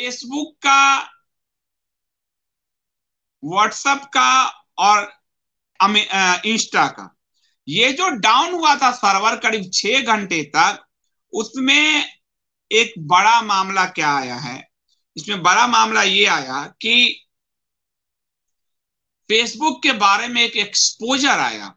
Facebook का, WhatsApp का और इंस्टा का, ये जो डाउन हुआ था सर्वर करीब 6 घंटे तक, उसमें एक बड़ा मामला क्या आया है? इसमें बड़ा मामला ये आया कि फेसबुक के बारे में एक एक्सपोजर आया।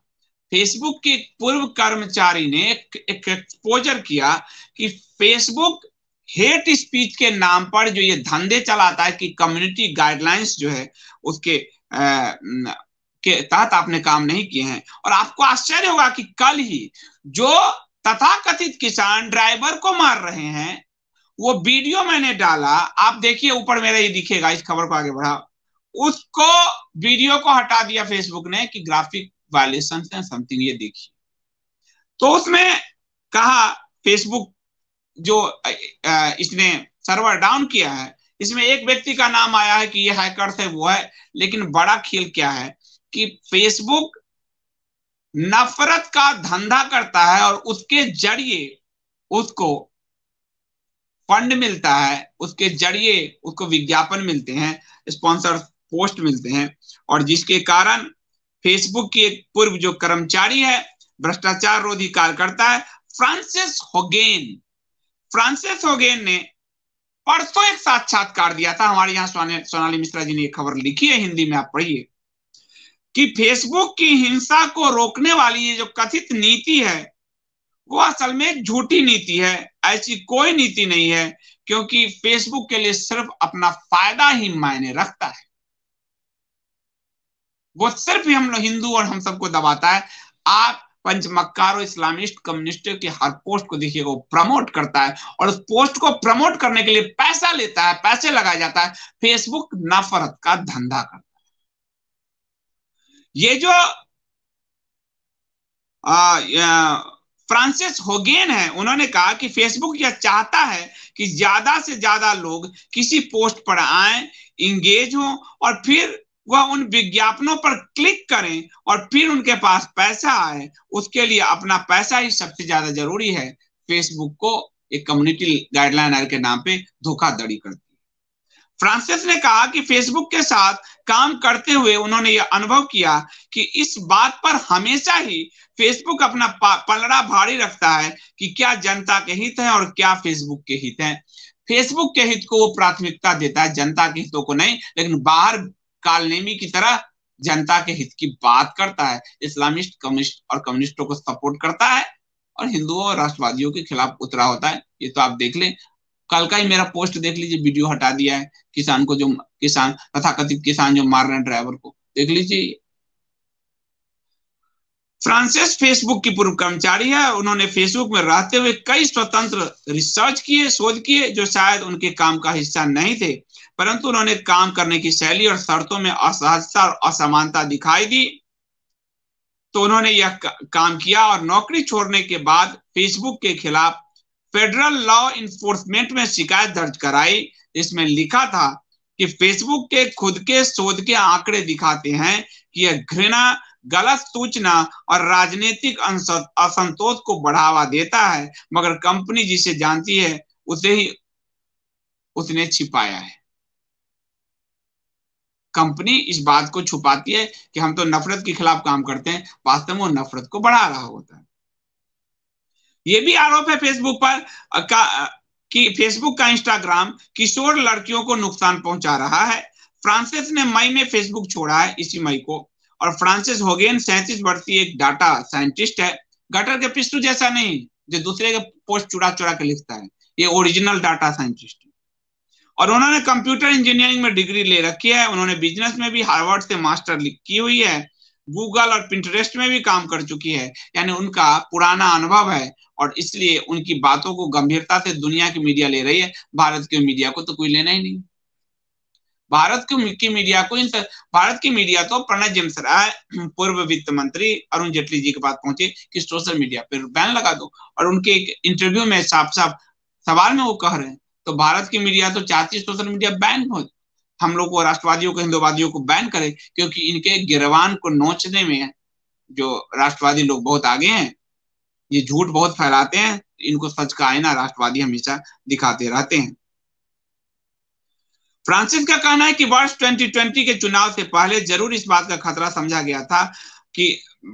फेसबुक के पूर्व कर्मचारी ने एक एक्सपोजर किया कि फेसबुक हेट स्पीच के नाम पर जो ये धंधे चलाता है कि कम्युनिटी गाइडलाइंस जो है उसके के तहत आपने काम नहीं किए हैं। और आपको आश्चर्य होगा कि कल ही जो तथाकथित किसान ड्राइवर को मार रहे हैं, वो वीडियो मैंने डाला, आप देखिए ऊपर मेरा ये दिखेगा, इस खबर को आगे बढ़ा, उसको वीडियो को हटा दिया फेसबुक ने कि ग्राफिक वायलेशन है समथिंग, ये देखिए। तो उसमें कहा फेसबुक जो इसने सर्वर डाउन किया है, इसमें एक व्यक्ति का नाम आया है कि ये हैकर थे, वो है। लेकिन बड़ा खेल क्या है कि फेसबुक नफरत का धंधा करता है और उसके जरिए उसको फंड मिलता है, उसके जरिए उसको विज्ञापन मिलते हैं, स्पॉन्सर पोस्ट मिलते हैं, और जिसके कारण फेसबुक की एक पूर्व जो कर्मचारी है, भ्रष्टाचार रोधी कार्यकर्ता है, फ्रांसिस होगेन ने परसों एक साक्षात्कार दिया था। हमारे यहाँ सोनाली मिश्रा जी ने एक खबर लिखी है, हिंदी में आप पढ़िए, कि फेसबुक की हिंसा को रोकने वाली ये जो कथित नीति है वो असल में एक झूठी नीति है। ऐसी कोई नीति नहीं है, क्योंकि फेसबुक के लिए सिर्फ अपना फायदा ही मायने रखता है। वो सिर्फ ही हम लोग हिंदू और हम सबको दबाता है। आप पंचमक्कारों, इस्लामिस्ट, कम्युनिस्टों की हर पोस्ट को देखिएगा, वो प्रमोट करता है, और उस पोस्ट को प्रमोट करने के लिए पैसा लेता है, पैसे लगाया जाता है। फेसबुक नफरत का धंधा करता है। ये जो फ्रांसिस होगेन है, उन्होंने कहा कि फेसबुक यह चाहता है कि ज्यादा से ज्यादा लोग किसी पोस्ट पर आए, इंगेज हो, और फिर वह उन विज्ञापनों पर क्लिक करें और फिर उनके पास पैसा आए। उसके लिए अपना पैसा ही सबसे ज्यादा जरूरी है। फेसबुक को एक कम्युनिटी गाइडलाइन के नाम पे धोखाधड़ी करती है। फ्रांसिस ने कहा कि फेसबुक के साथ काम करते हुए उन्होंने यह अनुभव किया कि इस बात पर हमेशा ही फेसबुक अपना पलड़ा भारी रखता है कि क्या जनता के हित है और क्या फेसबुक के हित है। फेसबुक के हित को वो प्राथमिकता देता है, जनता के हितों को नहीं, लेकिन बाहर कालनेमी की तरह जनता के हित की बात करता है। इस्लामिस्ट, कम्युनिस्ट और कम्युनिस्टों को सपोर्ट करता है और हिंदुओं और राष्ट्रवादियों के खिलाफ उतरा होता है। ये तो आप देख लें, कल का ही मेरा पोस्ट देख लीजिए, वीडियो हटा दिया है किसान को, जो किसान तथाकथित किसान जो मार रहे हैं ड्राइवर को, देख लीजिए। फ्रांसिस फेसबुक की पूर्व कर्मचारी है। उन्होंने फेसबुक में रहते हुए कई स्वतंत्र रिसर्च किए, शोध किए, जो शायद उनके काम का हिस्सा नहीं थे, परंतु उन्होंने काम करने की शैली और शर्तों में असहजता और असमानता दिखाई दी, तो उन्होंने यह काम किया। और नौकरी छोड़ने के बाद फेसबुक के खिलाफ फेडरल लॉ इन्फोर्समेंट में शिकायत दर्ज कराई, जिसमें लिखा था कि फेसबुक के खुद के शोध के आंकड़े दिखाते हैं कि यह घृणा, गलत सूचना और राजनीतिक असंतोष को बढ़ावा देता है, मगर कंपनी जिसे जानती है उसे ही उसने छिपाया है। कंपनी इस बात को छुपाती है कि हम तो नफरत के खिलाफ काम करते हैं, वास्तव में वो नफरत को बढ़ा रहा होता है। ये भी आरोप है फेसबुक पर कि फेसबुक का इंस्टाग्राम किशोर लड़कियों को नुकसान पहुंचा रहा है। फ्रांसिस ने मई में फेसबुक छोड़ा है, इसी मई को। और फ्रांसिस होगेन 37 वर्षीय एक डाटा साइंटिस्ट है। गटर के पिस्टू जैसा नहीं जो दूसरे के पोस्ट चुरा चुरा के लिखता है, ये ओरिजिनल डाटा साइंटिस्ट है। और उन्होंने कंप्यूटर इंजीनियरिंग में डिग्री ले रखी है। उन्होंने बिजनेस में भी हार्वर्ड से मास्टर की हुई है, गूगल और पिंटरेस्ट में भी काम कर चुकी है, यानी उनका पुराना अनुभव है, और इसलिए उनकी बातों को गंभीरता से दुनिया की मीडिया ले रही है। भारत की मीडिया को तो कोई लेना ही नहीं। भारत की मीडिया तो प्रणय जिम्सराय, पूर्व वित्त मंत्री अरुण जेटली जी के पास पहुंचे कि सोशल मीडिया पर बैन लगा दो, और उनके एक इंटरव्यू में साफ साफ सवाल में वो कह रहे हैं। तो भारत की मीडिया तो चाहती है सोशल मीडिया बैन हो, हम लोग को, राष्ट्रवादियों को, हिंदुवादियों को बैन करे, क्योंकि इनके गिरवान को नोचने में जो राष्ट्रवादी लोग बहुत आगे हैं। ये झूठ बहुत फैलाते हैं, इनको सच का आईना राष्ट्रवादी हमेशा दिखाते रहते हैं। फ्रांसिस का कहना है कि वर्ष 2020 के चुनाव से पहले जरूर इस बात का खतरा समझा गया था कि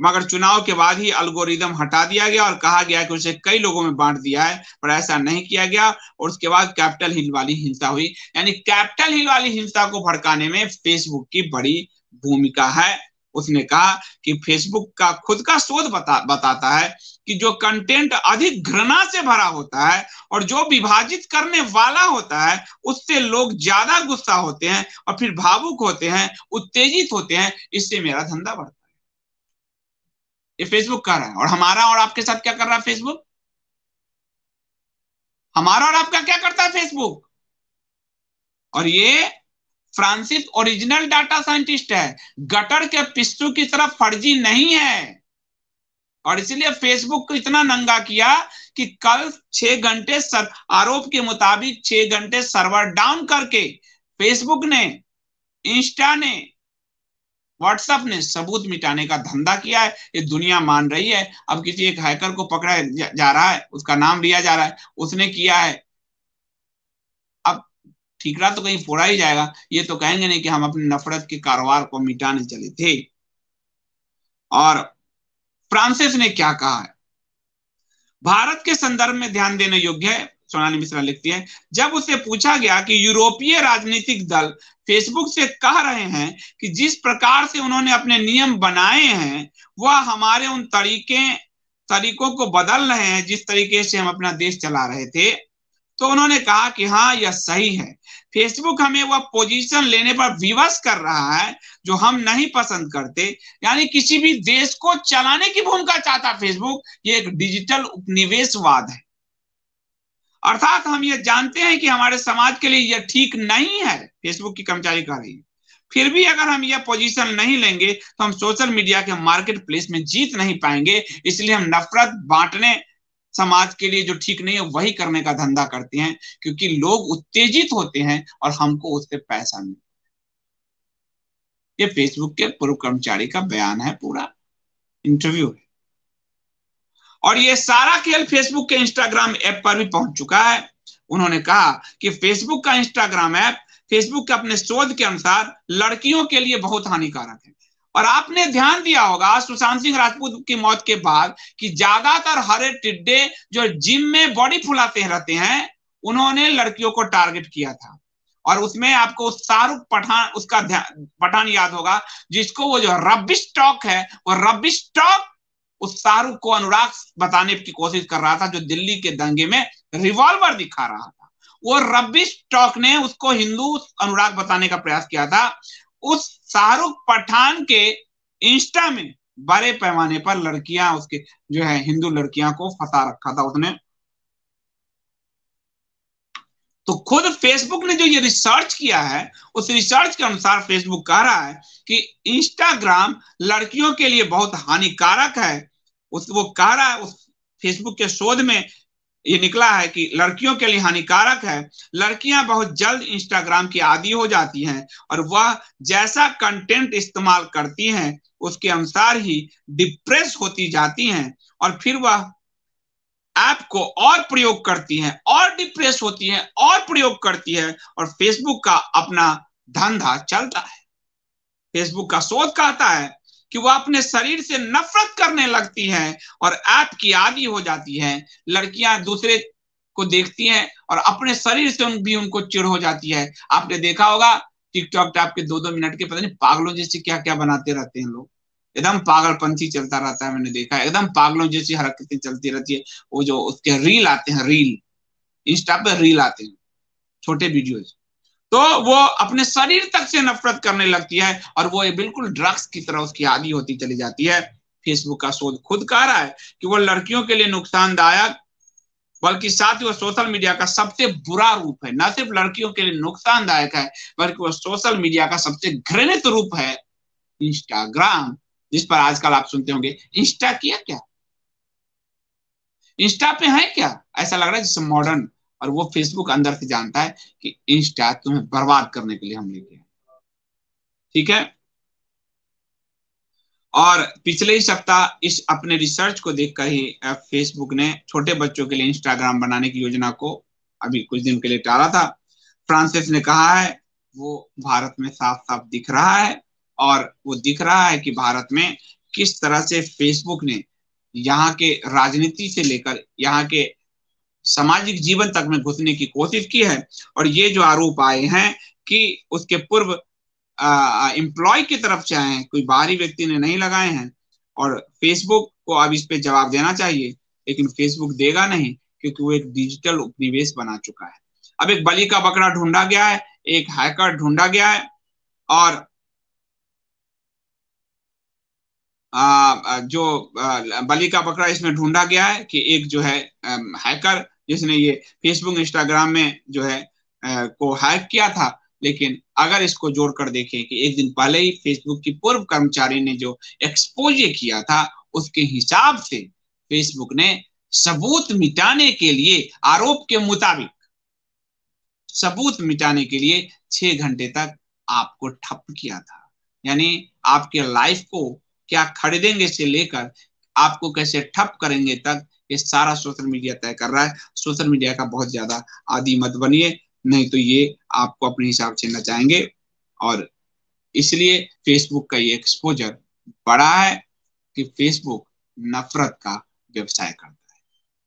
मगर चुनाव के बाद ही एल्गोरिदम हटा दिया गया और कहा गया कि उसे कई लोगों में बांट दिया है, पर ऐसा नहीं किया गया। और उसके बाद कैपिटल हिल वाली हिंसा हुई, यानी कैपिटल हिल वाली हिंसा को भड़काने में फेसबुक की बड़ी भूमिका है। उसने कहा कि फेसबुक का खुद का शोध बताता है कि जो कंटेंट अधिक घृणा से भरा होता है और जो विभाजित करने वाला होता है, उससे लोग ज्यादा गुस्सा होते हैं और फिर भावुक होते हैं, उत्तेजित होते हैं। इससे मेरा धंधा बढ़ता है। ये फेसबुक कर रहा है। और हमारा और आपके साथ क्या कर रहा है फेसबुक? हमारा और आपका क्या करता है फेसबुक? और ये फ्रांसिस ओरिजिनल डाटा साइंटिस्ट है, गटर के पिस्सू की तरफ फर्जी नहीं है। और इसलिए फेसबुक को इतना नंगा किया कि कल 6 घंटे आरोप के मुताबिक 6 घंटे सर्वर डाउन करके फेसबुक ने, इंस्टा ने, व्हाट्सएप ने सबूत मिटाने का धंधा किया है। ये दुनिया मान रही है। अब किसी एक हैकर को पकड़ा जा रहा है, उसका नाम लिया जा रहा है, उसने किया है। अब ठीकरा तो कहीं फोड़ा ही जाएगा। ये तो कहेंगे नहीं कि हम अपनी नफरत के कारोबार को मिटाने चले थे। और फ्रांसिस ने क्या कहा है भारत के संदर्भ में ध्यान देने योग्य है। सोनाली मिश्रा लिखती है, जब उससे पूछा गया कि यूरोपीय राजनीतिक दल फेसबुक से कह रहे हैं कि जिस प्रकार से उन्होंने अपने नियम बनाए हैं वह हमारे उन तरीकों को बदल रहे हैं जिस तरीके से हम अपना देश चला रहे थे, तो उन्होंने कहा कि हाँ, यह सही है। फेसबुक हमें वह पोजीशन लेने पर विवश कर रहा है जो हम नहीं पसंद करते, यानी किसी भी देश को चलाने की भूमिका चाहता फेसबुक। ये एक डिजिटल उपनिवेशवाद है। अर्थात हम ये जानते हैं कि हमारे समाज के लिए यह ठीक नहीं है, फेसबुक की कर्मचारी कह रही है। फिर भी अगर हम यह पोजीशन नहीं लेंगे तो हम सोशल मीडिया के मार्केट प्लेस में जीत नहीं पाएंगे। इसलिए हम नफरत बांटने, समाज के लिए जो ठीक नहीं है वही करने का धंधा करते हैं, क्योंकि लोग उत्तेजित होते हैं और हमको उससे पैसा मिलता है। ये फेसबुक के पूर्व कर्मचारी का बयान है, पूरा इंटरव्यू है। और ये सारा खेल फेसबुक के इंस्टाग्राम ऐप पर भी पहुंच चुका है। उन्होंने कहा कि फेसबुक का इंस्टाग्राम ऐप फेसबुक के अपने शोध के अनुसार लड़कियों के लिए बहुत हानिकारक है। और आपने ध्यान दिया होगा सुशांत सिंह राजपूत की मौत के बाद कि ज्यादातर हरे टिड्डे जो जिम में बॉडी फुलाते रहते हैं, उन्होंने लड़कियों को टारगेट किया था। और उसमें आपको शाहरुख पठान, उसका पठान याद होगा, जिसको वो जो रबिश टॉक है, वो रबिश टॉक उस शाहरुख को अनुराग बताने की कोशिश कर रहा था, जो दिल्ली के दंगे में रिवॉल्वर दिखा रहा था। वो रबिश टॉक ने उसको हिंदू अनुराग बताने का प्रयास किया था। उस शाहरुख पठान के इंस्टा में बड़े पैमाने पर लड़कियां, उसके जो है हिंदू लड़कियां को फंसा रखा था उसने। तो खुद फेसबुक ने जो ये रिसर्च किया है, उस रिसर्च के अनुसार फेसबुक कह रहा है कि इंस्टाग्राम लड़कियों के लिए बहुत हानिकारक है। वो कह रहा है, उस फेसबुक के शोध में ये निकला है कि लड़कियों के लिए हानिकारक है। लड़कियां बहुत जल्द इंस्टाग्राम की आदी हो जाती हैं और वह जैसा कंटेंट इस्तेमाल करती हैं उसके अनुसार ही डिप्रेस होती जाती हैं, और फिर वह ऐप को और प्रयोग करती हैं और डिप्रेस होती हैं और प्रयोग करती है, और फेसबुक का अपना धंधा चलता है। फेसबुक का शोध कहता है कि वह अपने शरीर से नफरत करने लगती है और ऐप की आदी हो जाती है। लड़कियां दूसरे को देखती हैं और अपने शरीर से भी उनको चिढ़ हो जाती है। आपने देखा होगा टिकटॉक टॉप के 2-2 मिनट के पता नहीं पागलों जैसे क्या क्या बनाते रहते हैं लोग। एकदम पागलपंथी चलता रहता है, मैंने देखा है। एकदम पागलों जैसी हरकतें चलती रहती है। वो जो उसके रील आते हैं, रील इंस्टा पे रील आते हैं, छोटे वीडियोज, तो वो अपने शरीर तक से नफरत करने लगती है और वो बिल्कुल ड्रग्स की तरह उसकी आदी होती चली जाती है। फेसबुक का शोध खुद कह रहा है कि वो लड़कियों के लिए नुकसानदायक, बल्कि साथ ही वो सोशल मीडिया का सबसे बुरा रूप है। न सिर्फ लड़कियों के लिए नुकसानदायक है, बल्कि वो सोशल मीडिया का सबसे घृणित रूप है, इंस्टाग्राम, जिस पर आजकल आप सुनते होंगे इंस्टा किया क्या, इंस्टा पे है क्या, ऐसा लग रहा है जैसे मॉडर्न। और वो फेसबुक अंदर से जानता है कि इंस्टा तुम्हें बर्बाद करने के लिए हम लेके आए। ठीक है। और पिछले ही सप्ताह इस अपने रिसर्च को देखकर ही फेसबुक ने छोटे बच्चों के लिए इंस्टाग्राम बनाने की योजना को अभी कुछ दिन के लिए टाला था। फ्रांसिस ने कहा है वो भारत में साफ साफ दिख रहा है। और वो दिख रहा है कि भारत में किस तरह से फेसबुक ने यहाँ के राजनीति से लेकर यहाँ के सामाजिक जीवन तक में घुसने की कोशिश की है। और ये जो आरोप आए हैं कि उसके पूर्व एम्प्लॉय की तरफ से आए हैं, कोई बाहरी व्यक्ति ने नहीं लगाए हैं। और फेसबुक को अब इस पे जवाब देना चाहिए, लेकिन फेसबुक देगा नहीं, क्योंकि वो एक डिजिटल उपनिवेश बना चुका है। अब एक बलि का बकरा ढूंढा गया है, एक हैकर ढूंढा गया है। और जो बलि का बकरा इसमें ढूंढा गया है कि एक जो है हैकर, जिसने ये फेसबुक इंस्टाग्राम में जो है को हैक किया था। लेकिन अगर इसको जोड़कर देखें कि एक दिन पहले ही फेसबुक की पूर्व कर्मचारी ने जो एक्सपोजे किया था, उसके हिसाब से फेसबुक ने सबूत मिटाने के लिए, आरोप के मुताबिक सबूत मिटाने के लिए 6 घंटे तक आपको ठप किया था। यानी आपके लाइफ को क्या खरीदेंगे से लेकर आपको कैसे ठप करेंगे तक ये सारा सोशल मीडिया तय कर रहा है। सोशल मीडिया का बहुत ज्यादा आदी मत बनिए, नहीं तो ये आपको अपने हिसाब से नचाएंगे। और इसलिए फेसबुक का ये एक्सपोजर बड़ा है कि फेसबुक नफरत का व्यवसाय करता है,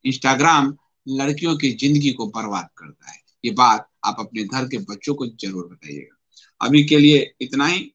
इंस्टाग्राम लड़कियों की जिंदगी को बर्बाद करता है। ये बात आप अपने घर के बच्चों को जरूर बताइएगा। अभी के लिए इतना ही।